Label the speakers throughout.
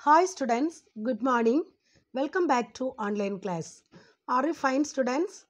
Speaker 1: Hi students, good morning. Welcome back to online class. Are you fine students?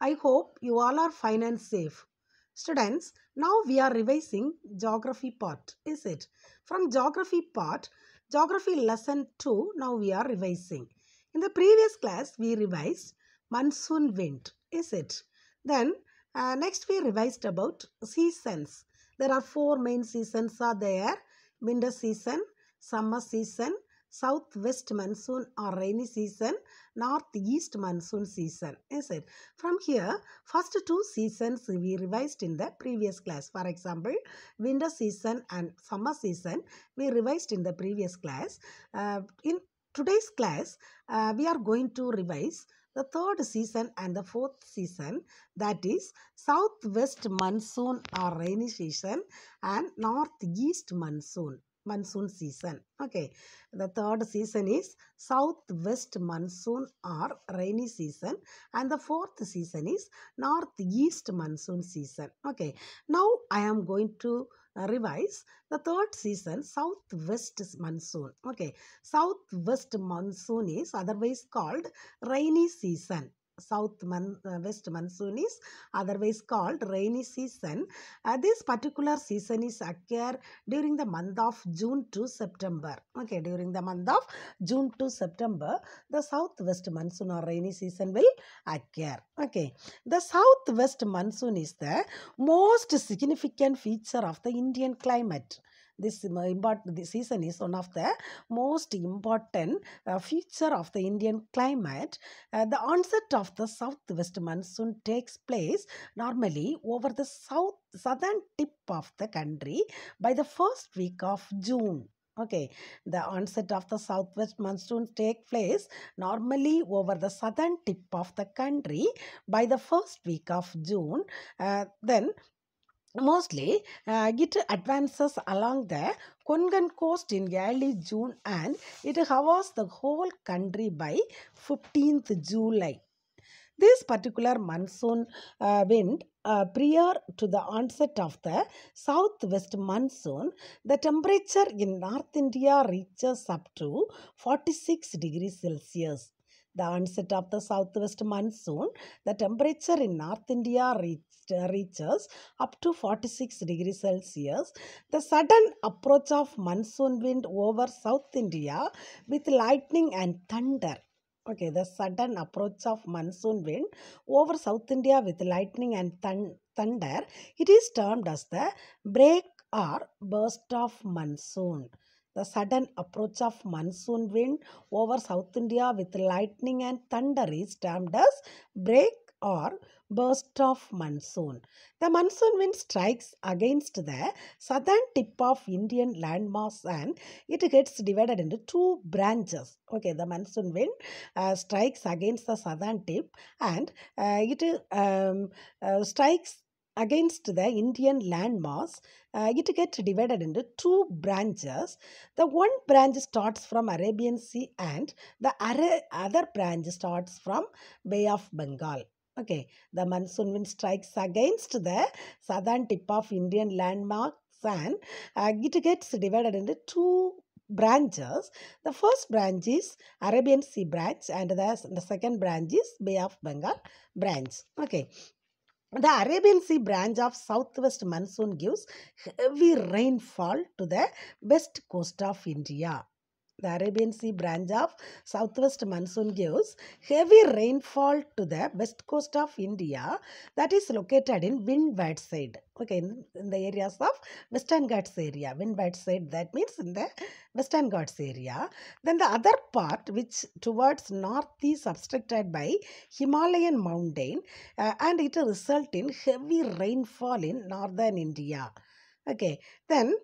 Speaker 1: I hope you all are fine and safe. Students, now we are revising geography part, is it? From geography part, geography lesson 2, now we are revising. In the previous class, we revised monsoon wind, is it? Then next we revised about seasons. There are four main seasons are there. Winter season, summer season, southwest monsoon or rainy season, northeast monsoon season, is it? From here, first two seasons we revised in the previous class. For example, winter season and summer season we revised in the previous class. In today's class, we are going to revise the third season and the fourth season, that is southwest monsoon or rainy season and northeast monsoon season. Okay, the third season is southwest monsoon or rainy season and the fourth season is northeast monsoon season. Okay, now I am going to revise the third season, southwest monsoon. Okay, southwest monsoon is otherwise called rainy season. West monsoon is otherwise called rainy season. This particular season is occur during the month of June to September. Okay, during the month of June to September, the southwest monsoon or rainy season will occur. Okay, the southwest monsoon is the most significant feature of the Indian climate. This season is one of the most important feature of the Indian climate. The onset of the southwest monsoon takes place normally over the southern tip of the country by the first week of June. Okay, the onset of the southwest monsoon take place normally over the southern tip of the country by the first week of June. Then mostly it advances along the Konkan coast in early June and it covers the whole country by 15th July. This particular monsoon wind, prior to the onset of the southwest monsoon, the temperature in North India reaches up to 46 degrees Celsius. The onset of the southwest monsoon, the temperature in North India reaches up to 46 degrees Celsius. The sudden approach of monsoon wind over South India with lightning and thunder. Okay, the sudden approach of monsoon wind over South India with lightning and thunder, it is termed as the break or burst of monsoon. The sudden approach of monsoon wind over South India with lightning and thunder is termed as break or burst of monsoon. The monsoon wind strikes against the southern tip of Indian landmass and it gets divided into two branches. Okay, the monsoon wind strikes against the southern tip and it strikes against the Indian landmass. It gets divided into two branches. The one branch starts from Arabian Sea and the other branch starts from Bay of Bengal. Okay, the monsoon wind strikes against the southern tip of Indian landmass and it gets divided into two branches. The first branch is Arabian Sea branch and the second branch is Bay of Bengal branch. Okay. The Arabian Sea branch of southwest monsoon gives heavy rainfall to the west coast of India. The Arabian Sea branch of southwest monsoon gives heavy rainfall to the west coast of India that is located in windward side. Okay, in the areas of Western Ghats area. Windward side, that means in the Western Ghats area. Then the other part which towards north is obstructed by Himalayan mountain and it result in heavy rainfall in northern India. Okay, then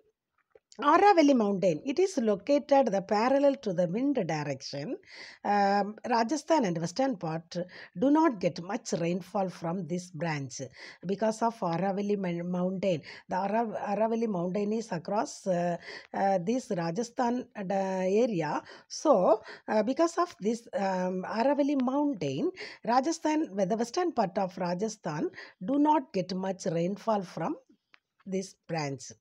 Speaker 1: Aravalli mountain, it is located the parallel to the wind direction. Rajasthan and western part do not get much rainfall from this branch because of Aravalli mountain. The Aravalli mountain is across this Rajasthan area. So, because of this Aravalli mountain, Rajasthan, the western part of Rajasthan do not get much rainfall from this branch.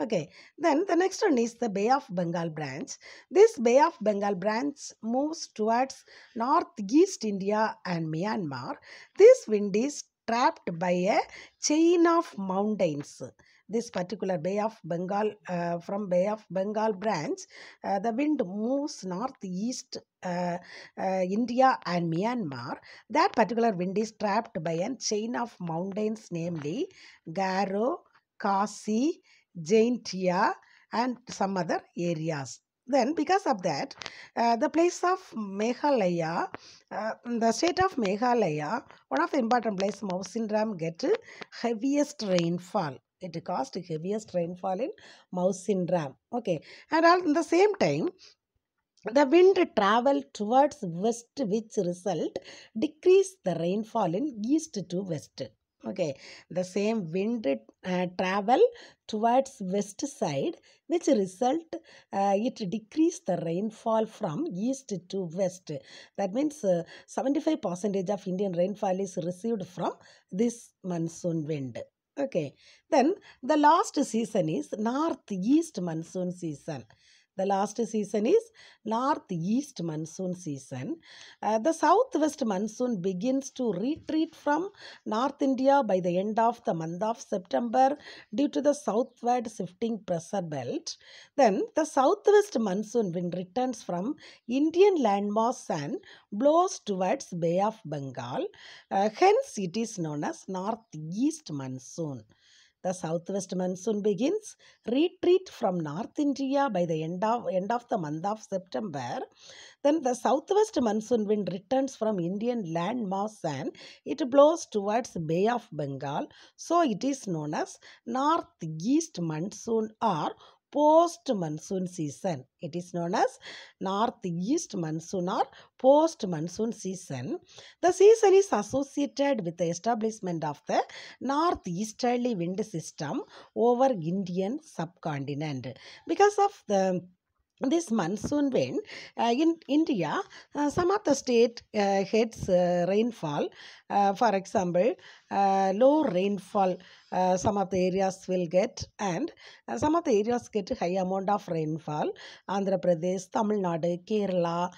Speaker 1: Okay, then the next one is the Bay of Bengal branch. This Bay of Bengal branch moves towards northeast India and Myanmar. This wind is trapped by a chain of mountains. This particular Bay of Bengal, from Bay of Bengal branch, the wind moves northeast India and Myanmar. That particular wind is trapped by a chain of mountains, namely Garo, Khasi, Jaintia, and some other areas. Then, because of that, the place of Meghalaya, the state of Meghalaya, one of the important places, Mausinram, get heaviest rainfall. It caused heaviest rainfall in Mausinram. Okay, and at the same time, the wind travel towards west, which result decrease the rainfall in east to west. Okay, the same wind travel towards west side, which result it decrease the rainfall from east to west. That means 75% of Indian rainfall is received from this monsoon wind. Okay, then the last season is northeast monsoon season. The last season is northeast monsoon season. The southwest monsoon begins to retreat from North India by the end of the month of September due to the southward shifting pressure belt. Then the southwest monsoon wind returns from Indian landmass and blows towards Bay of Bengal. Hence, it is known as northeast monsoon. The southwest monsoon begins retreat from North India by the end of the month of September. Then the southwest monsoon wind returns from Indian land mass and it blows towards Bay of Bengal. So it is known as northeast monsoon or post monsoon season. It is known as northeast monsoon or post monsoon season. The season is associated with the establishment of the northeasterly wind system over Indian subcontinent. Because of this monsoon wind in India, some of the state gets rainfall. For example, low rainfall. Some of the areas will get, and some of the areas get high amount of rainfall. Andhra Pradesh, Tamil Nadu, Kerala,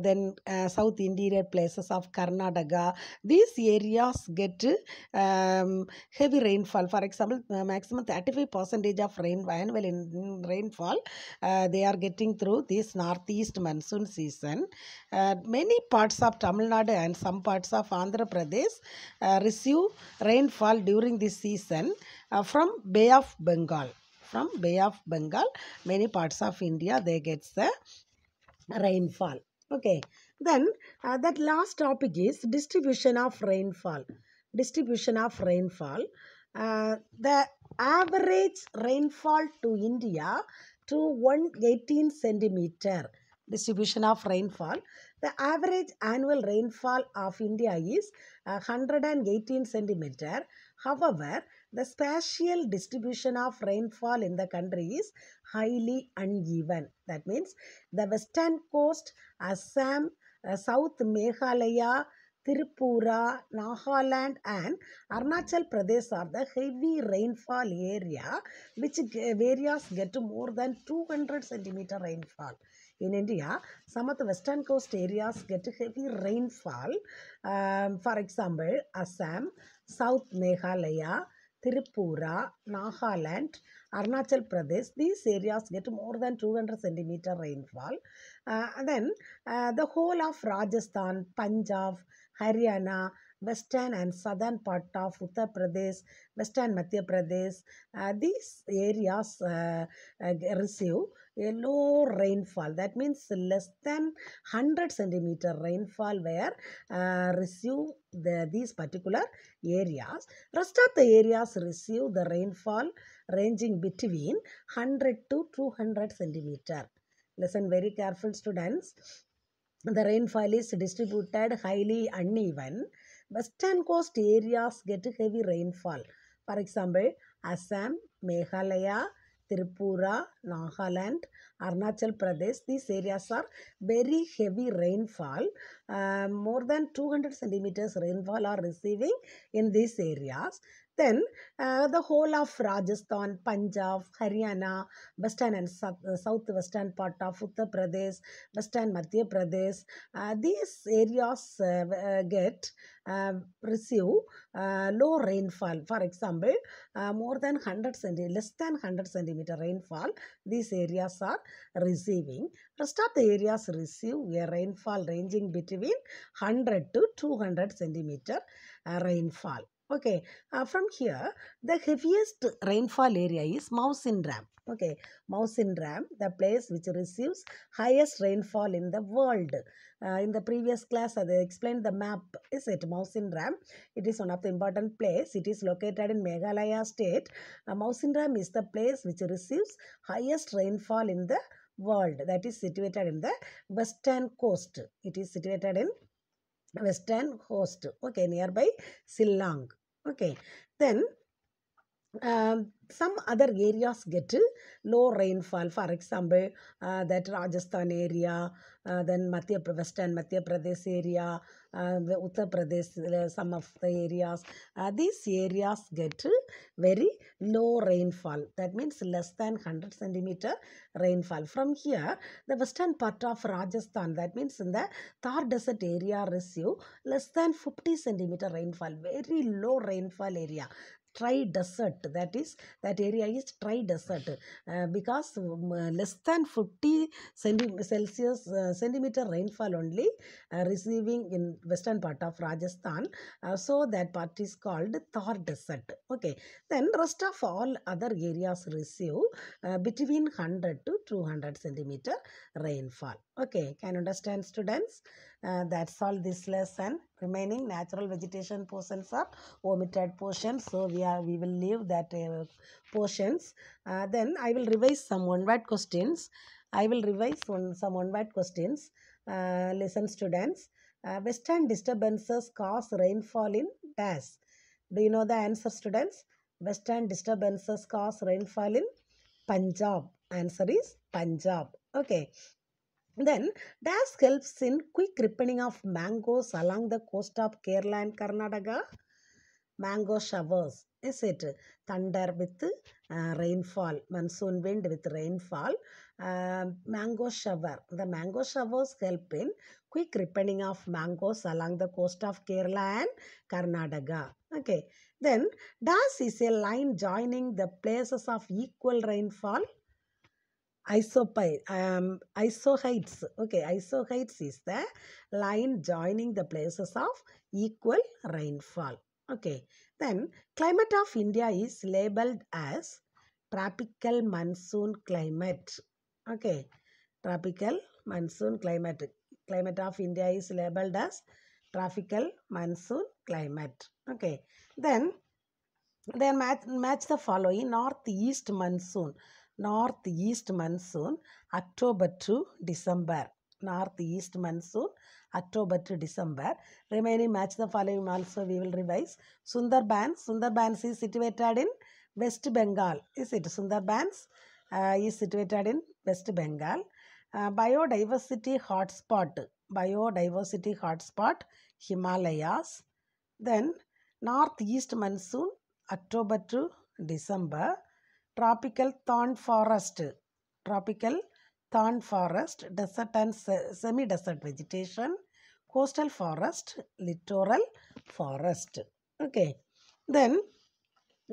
Speaker 1: then South interior places of Karnataka. These areas get heavy rainfall. For example, maximum 35% of annual rainfall they are getting through this northeast monsoon season. Many parts of Tamil Nadu and some parts of Andhra Pradesh receive rainfall during this season from Bay of Bengal. From Bay of Bengal, many parts of India they get the rainfall. Okay, then that last topic is distribution of rainfall. Distribution of rainfall. The average rainfall to India to 118 centimeter. Distribution of rainfall. The average annual rainfall of India is 118 centimeter. However, the spatial distribution of rainfall in the country is highly uneven. That means the western coast, Assam, South Meghalaya, Tripura, Nagaland and Arunachal Pradesh are the heavy rainfall area which areas get more than 200 centimeter rainfall. In India, some of the western coast areas get heavy rainfall. For example, Assam, South Meghalaya, Tripura, Nagaland, Arunachal Pradesh, these areas get more than 200 centimeter rainfall. And then the whole of Rajasthan, Punjab, Haryana, western and southern part of Uttar Pradesh, western Madhya Pradesh, these areas receive a low rainfall. That means less than 100 centimeter rainfall where receive these particular areas. Rest of the areas receive the rainfall ranging between 100 to 200 centimeter. Listen very careful, students. The rainfall is distributed highly uneven. Western coast areas get heavy rainfall. For example, Assam, Meghalaya, Tripura, Nagaland, Arunachal Pradesh. These areas are very heavy rainfall. More than 200 centimeters rainfall are receiving in these areas. Then the whole of Rajasthan, Punjab, Haryana, western and southwestern part of Uttar Pradesh, western Madhya Pradesh, these areas get receive low rainfall. For example, more than 100 centimeter, less than 100 centimeter rainfall, these areas are receiving. Rest of the areas receive a rainfall ranging between 100 to 200 centimeter rainfall. Okay, from here, the heaviest rainfall area is Mawsynram. Okay, Mawsynram, the place which receives highest rainfall in the world. In the previous class, I explained the map. Is it Mawsynram? It is one of the important place. It is located in Meghalaya state. Mawsynram is the place which receives highest rainfall in the world. That is situated in the western coast. It is situated in western coast. Okay, nearby Shillong. Okay, then some other areas get low rainfall. For example, that Rajasthan area, then Western Madhya Pradesh area, the Uttar Pradesh, some of the areas. These areas get very low rainfall. That means less than 100 centimeter rainfall. From here, the western part of Rajasthan, that means in the Thar Desert area, receive less than 50 centimeter rainfall. Very low rainfall area. Dry desert, that area is dry desert because less than 50 Celsius centimeter rainfall only receiving in western part of Rajasthan, so that part is called Thar desert. Okay, then rest of all other areas receive between 100 to 200 centimeter rainfall. Okay, can you understand, students? That's all this lesson. Remaining natural vegetation portions are omitted portions, so we will leave that portions. Then I will revise some one word questions. Some one word questions. Listen, students. Western disturbances cause rainfall in dash. Do you know the answer, students? Western disturbances cause rainfall in Punjab. Answer is Punjab. Okay. Then, dash helps in quick ripening of mangoes along the coast of Kerala and Karnataka. Mango showers. Is it thunder with rainfall, monsoon wind with rainfall, mango shower. The mango showers help in quick ripening of mangoes along the coast of Kerala and Karnataka. Okay. Then, dash is a line joining the places of equal rainfall. Isoheights. Okay, isoheights is the line joining the places of equal rainfall. Okay, then climate of India is labeled as tropical monsoon climate. Okay, tropical monsoon climate. Climate of India is labeled as tropical monsoon climate. Okay, then match the following: northeast monsoon. Northeast monsoon, October to December. Northeast monsoon, October to December. Remaining match the following also we will revise. Sundarbans. Sundarbans is situated in West Bengal. Is it? Sundarbans is situated in West Bengal. Biodiversity hotspot. Biodiversity hotspot, Himalayas. Then northeast monsoon, October to December. Tropical thorn forest. Tropical thorn forest, desert and semi-desert vegetation. Coastal forest, littoral forest. Okay. Then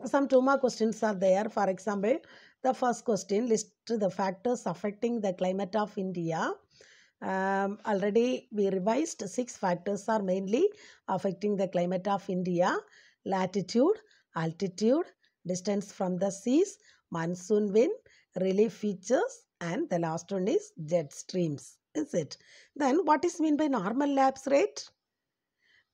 Speaker 1: some 2 more questions are there. For example, the first question, list the factors affecting the climate of India. Already we revised 6 factors are mainly affecting the climate of India: latitude, altitude, distance from the seas, monsoon wind, relief features, and the last one is jet streams. Is it? Then what is meant by normal lapse rate?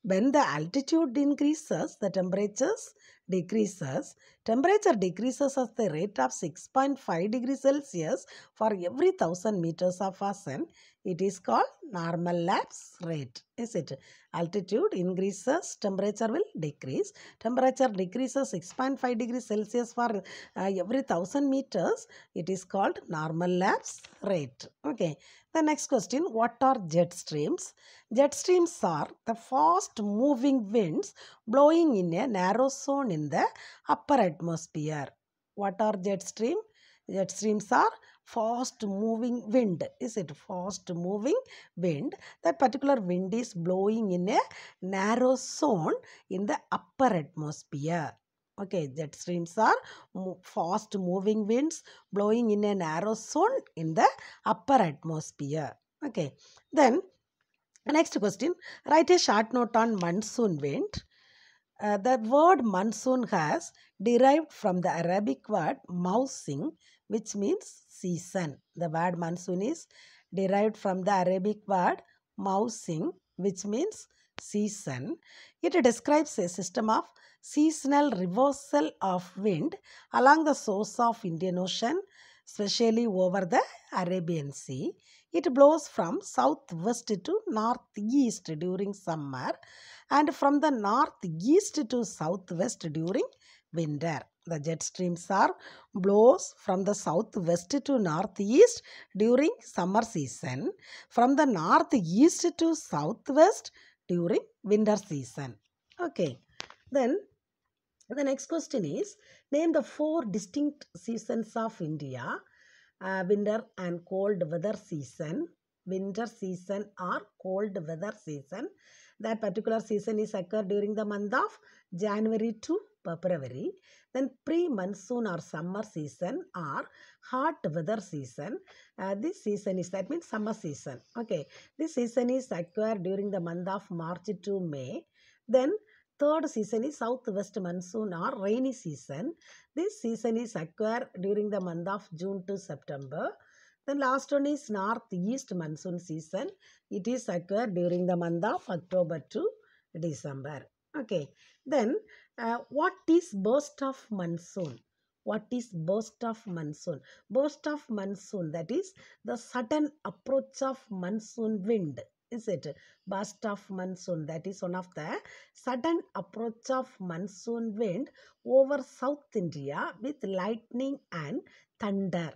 Speaker 1: When the altitude increases, the temperatures decreases. Temperature decreases at the rate of 6.5 degrees Celsius for every 1000 meters of ascent. It is called normal lapse rate. Is it? Altitude increases, temperature will decrease. Temperature decreases 6.5 degrees Celsius for every 1000 meters. It is called normal lapse rate. Okay. The next question, what are jet streams? Jet streams are the fast moving winds blowing in a narrow zone in the upper atmosphere. What are jet stream? Jet streams are fast moving wind. Is it fast moving wind? That particular wind is blowing in a narrow zone in the upper atmosphere. Okay, jet streams are fast moving winds blowing in a narrow zone in the upper atmosphere. Okay, then next question, write a short note on monsoon wind. The word monsoon has derived from the Arabic word mausim, which means season. The word monsoon is derived from the Arabic word mausim, which means season. It describes a system of seasonal reversal of wind along the source of Indian Ocean, especially over the Arabian Sea. It blows from southwest to northeast during summer and from the northeast to southwest during winter. The jet streams are blows from the southwest to northeast during summer season, from the northeast to southwest during winter season. Okay, then the next question is, name the four distinct seasons of India. Winter and cold weather season. Winter season or cold weather season. That particular season is occur during the month of January to February. Then pre-monsoon or summer season or hot weather season. This season is, that means summer season. Okay, this season is occur during the month of March to May. Then third season is southwest monsoon or rainy season. This season is occur during the month of June to September. The last one is northeast monsoon season. It is occur during the month of October to December. Okay. Then what is burst of monsoon? What is burst of monsoon? Burst of monsoon, that is the sudden approach of monsoon wind. Is it? Burst of monsoon, that is one of the sudden approach of monsoon wind over South India with lightning and thunder.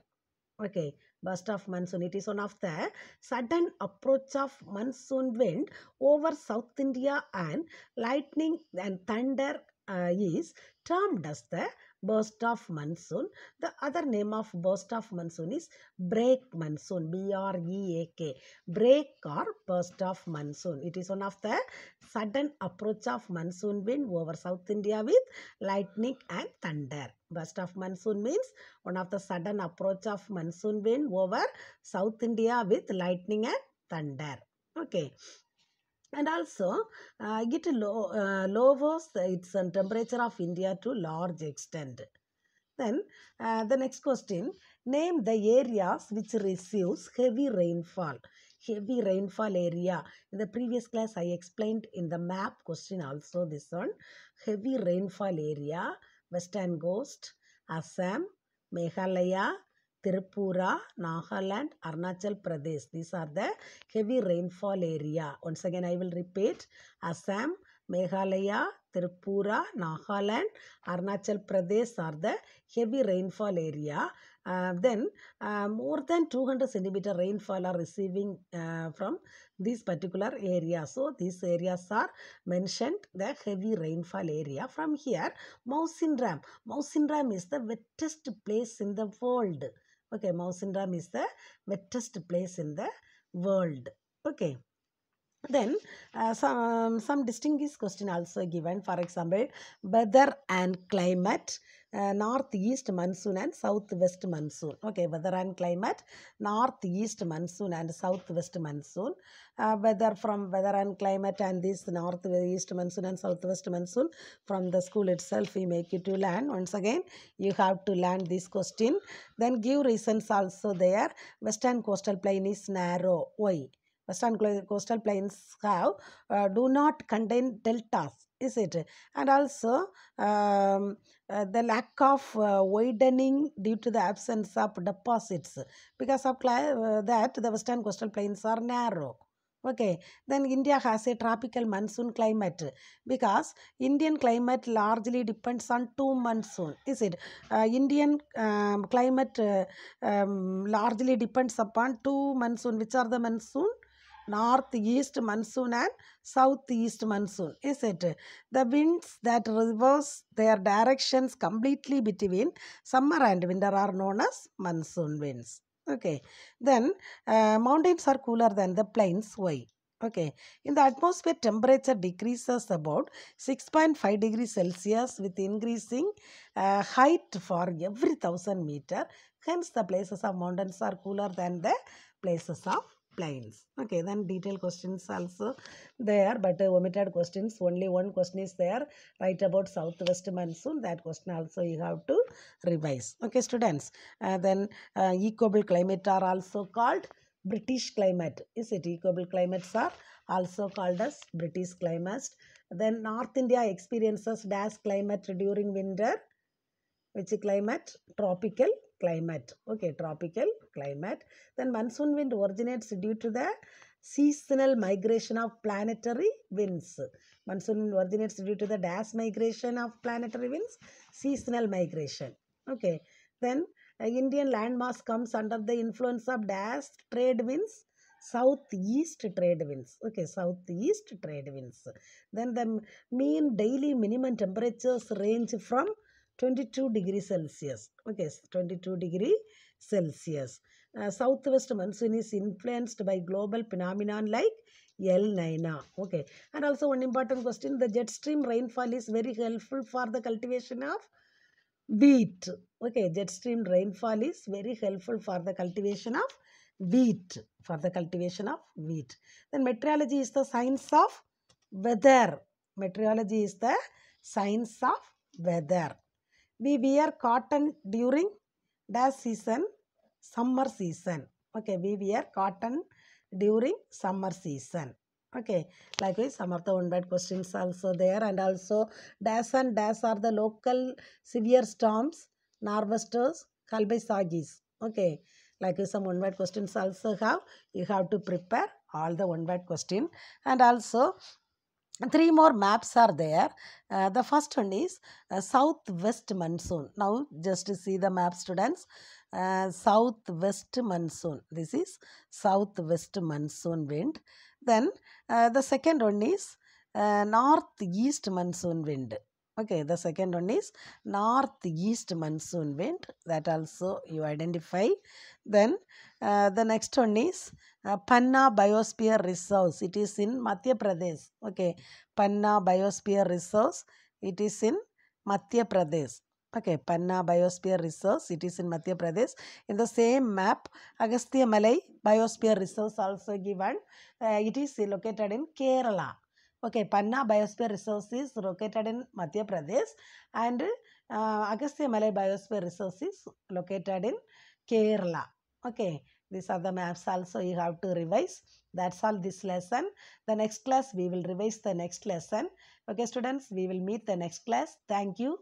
Speaker 1: Okay, burst of monsoon. It is one of the sudden approach of monsoon wind over South India and lightning and thunder is termed as the burst of monsoon. The other name of burst of monsoon is break monsoon. B-R-E-A-K. Break or burst of monsoon. It is one of the sudden approach of monsoon wind over South India with lightning and thunder. Burst of monsoon means one of the sudden approach of monsoon wind over South India with lightning and thunder. Okay. And also it lowers its temperature of India to large extent. Then the next question, name the areas which receives heavy rainfall. Heavy rainfall area. In the previous class I explained in the map question also this one. Heavy rainfall area, Western Coast, Assam, Meghalaya, Tripura, Nagaland, Arunachal Pradesh. These are the heavy rainfall area. Once again I will repeat. Assam, Meghalaya, Tripura, Nagaland, Arunachal Pradesh are the heavy rainfall area. Then more than 200 centimeter rainfall are receiving from these particular areas. So these areas are mentioned the heavy rainfall area. From here, Mausinram. Mausinram is the wettest place in the world. Okay, Mausinram is the wettest place in the world. Okay. Then some distinguished question also given. For example, weather and climate, northeast monsoon and southwest monsoon. Okay, weather and climate, northeast monsoon and southwest monsoon. Weather from weather and climate and this northeast monsoon and southwest monsoon, from the school itself we make you to learn. Once again you have to learn this question. Then give reasons also there. Western coastal plain is narrow. Why? Western coastal plains have do not contain deltas, is it? And also the lack of widening due to the absence of deposits. Because of that, the western coastal plains are narrow. Okay, then India has a tropical monsoon climate because Indian climate largely depends on two monsoon. Is it? Indian climate largely depends upon two monsoon. Which are the monsoon? Northeast monsoon and southeast monsoon. Is it? The winds that reverse their directions completely between summer and winter are known as monsoon winds. Okay, then mountains are cooler than the plains. Why? Okay, in the atmosphere, temperature decreases about 6.5 degrees Celsius with increasing height for every 1,000 meter. Hence, the places of mountains are cooler than the places of plains. Okay, then detailed questions also there, but omitted questions. Only one question is there. Write about southwest monsoon. That question also you have to revise. Okay, students. Then equable climate are also called British climate. Is it? Equable climates are also called as British climate. Then North India experiences dash climate during winter. Which climate? Tropical climate. Okay, tropical climate. Then monsoon wind originates due to the seasonal migration of planetary winds. Monsoon wind originates due to the dash migration of planetary winds, seasonal migration. Okay, then Indian landmass comes under the influence of dash trade winds, southeast trade winds. Okay, southeast trade winds. Then the mean daily minimum temperatures range from 22 degrees Celsius. Okay, 22 degree Celsius. Southwest monsoon is influenced by global phenomenon like El Nino. Okay, and also one important question: the jet stream rainfall is very helpful for the cultivation of wheat. Okay, jet stream rainfall is very helpful for the cultivation of wheat. For the cultivation of wheat. Then meteorology is the science of weather. Meteorology is the science of weather. We wear cotton during dash season, summer season. Okay, we wear cotton during summer season. Okay, likewise some of the one-word questions also there, and also dash and dash are the local severe storms, nor'westers, kalbaisagis. Okay, likewise some one-word questions also have. You have to prepare all the one-word question, and also three more maps are there. The first one is southwest monsoon. Now just see the map, students. Southwest monsoon. This is southwest monsoon wind. Then the second one is northeast monsoon wind. Okay, the second one is northeast monsoon wind. That also you identify. Then the next one is Panna Biosphere Reserves. It is in Madhya Pradesh. Okay, Panna Biosphere Reserves. It is in Madhya Pradesh. Okay, Panna Biosphere Reserves. It is in Madhya Pradesh. In the same map, Agastya Malai Biosphere Reserves also given. It is located in Kerala. Okay, Panna Biosphere Reserves is located in Madhya Pradesh, and Agastya Malai Biosphere Reserves is located in Kerala. Okay, these are the maps also you have to revise. That's all this lesson. The next class we will revise the next lesson. Okay, students, we will meet the next class. Thank you.